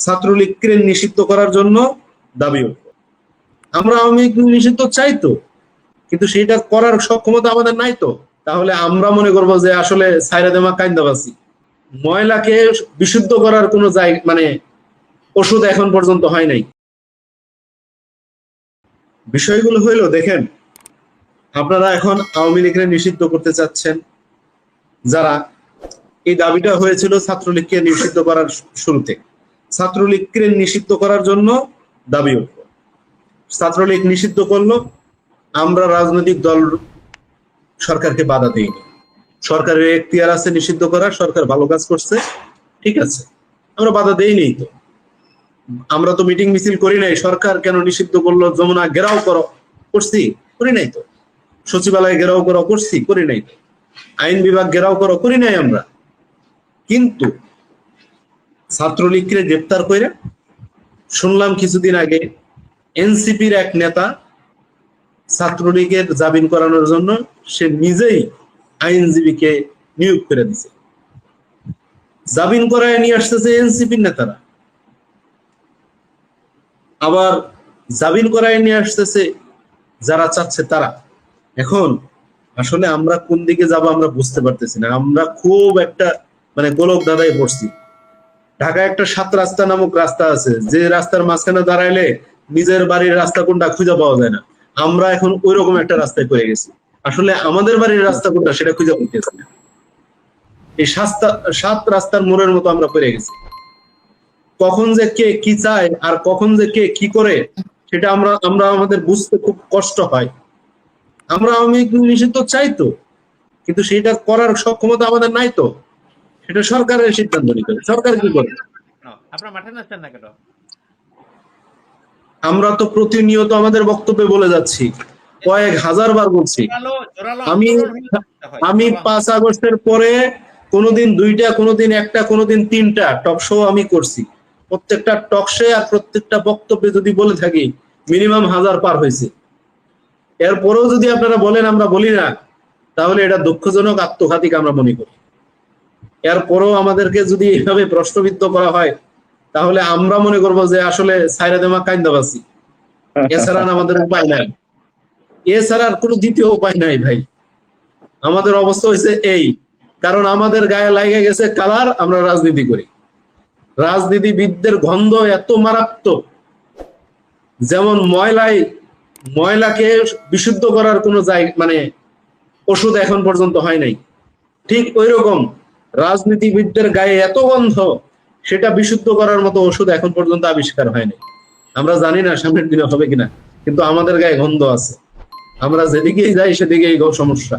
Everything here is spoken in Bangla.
ছাত্রলীগকে নিষিদ্ধ করার জন্য দাবি উঠব। আমরা আওয়ামী লীগ নিষিদ্ধ চাই তো, কিন্তু সেটা করার সক্ষমতা আমাদের নাই তো। তাহলে আমরা মনে করবো যে আসলে সাইরা দেমা কাইন্দাবাসি। ময়লাকে বিশুদ্ধ করার কোনো মানে ওষুধ এখন পর্যন্ত হয় নাই। বিষয়গুলো হইলো, দেখেন, আপনারা এখন আওয়ামী লীগকে নিষিদ্ধ করতে চাচ্ছেন। যারা এই দাবিটা হয়েছিল ছাত্রলীগকে নিষিদ্ধ করার শুরুতে, ছাত্রলীগকে নিষিদ্ধ করার জন্য দাবি উঠব। ছাত্রলীগ নিষিদ্ধ করলো, আমরা রাজনৈতিক দল সরকারকে বাধা দিইনি। সরকারের এখতিয়ার আছে নিষিদ্ধ করার, সরকার ভালো কাজ করছে, ঠিক আছে, আমরা বাধা দেইনি তো। আমরা তো মিটিং মিছিল করি নাই সরকার কেন নিষিদ্ধ করলো, যমুনা ঘেরাও করো করছি, করি নাই তো। সচিবালয় ঘেরাও করো করছি, করি নাই তো। আইন বিভাগ ঘেরাও করো করি নাই আমরা। কিন্তু ছাত্রলীগকে গ্রেপ্তার করে শুনলাম কিছুদিন আগে এনসিপির এক নেতা ছাত্রলীগের জামিন করানোর জন্য সে নিজেই আইনজীবীকে নিয়োগ করে দিছে। জামিন করায় নিয়ে আসতেছে এনসিপির নেতারা, আবার জামিন করায় নিয়ে আসতেছে যারা চাচ্ছে তারা। এখন আসলে আমরা কোন দিকে যাব আমরা বুঝতে পারতেছি না। আমরা খুব একটা মানে গোলক দাদাই পড়ছি। ঢাকায় একটা 7 রাস্তা নামক রাস্তা আছে, যে রাস্তার মাঝখানে দাঁড়াইলে নিজের বাড়ির রাস্তা কোনটা খুঁজে পাওয়া যায় না। আমরা এখন ওই রকম একটা রাস্তায় পড়ে গেছি। আসলে আমাদের বাড়ির রাস্তা কোনটা সেটা খুঁজে পাইতেছি না। এই 7 রাস্তার মোড়ের মতো আমরা পড়ে গেছি। কখন যে কে কি চায় আর কখন যে কে কি করে সেটা আমরা আমাদের বুঝতে খুব কষ্ট হয়। আমরা আওয়ামী লীগ নিষিদ্ধ চাই তো, কিন্তু সেটা করার সক্ষমতা আমাদের নাই তো। সেটা সরকারের সিদ্ধান্ত নিতে হবে। সরকার কি করে? আপনারা মাঠে নাচছেন না কেন? আমরা তো প্রতিনিয়ত আমাদের বক্তব্যে বলে যাচ্ছি, কয়েক হাজার বার বলছি। আমি 5 আগস্টের পরে কোনোদিন 2টা, কোনোদিন 1টা, কোনোদিন 3টা টক শো আমি করছি। প্রত্যেকটা টক শো আর প্রত্যেকটা বক্তব্যে যদি বলে থাকি মিনিমাম 1000 পার হয়েছে। এরপরেও যদি আপনারা বলেন আমরা বলি না, তাহলে এটা দুঃখজনক, আত্মঘাতিক আমরা মনে করি। এরপরেও আমাদেরকে যদি এইভাবে প্রশ্নবিদ্ধ করা হয়, তাহলে আমরা মনে করবো যে আসলে সাইরা দেমা কাইন্দাবাসি। এছাড়া আমাদের উপায় নাই, এছাড়া আর কোনো দ্বিতীয় উপায় নাই ভাই। আমাদের অবস্থা হয়েছে এই, কারণ আমাদের গায়ে লাগে গেছে কালার, আমরা রাজনীতি করি। রাজনীতিবিদদের গন্ধ এত মারাত্মক, যেমন ময়লাকে বিশুদ্ধ করার কোনো মানে ওষুধ এখন পর্যন্ত হয় নাই, ঠিক ওই রকম রাজনীতিবিদদের গায়ে এত গন্ধ, সেটা বিশুদ্ধ করার মতো ওষুধ এখন পর্যন্ত আবিষ্কার হয়নি। আমরা জানি না সামনের দিনে হবে কিনা, কিন্তু আমাদের গায়ে গন্ধ আছে। আমরা যেদিকেই যাই সেদিকেই সমস্যা।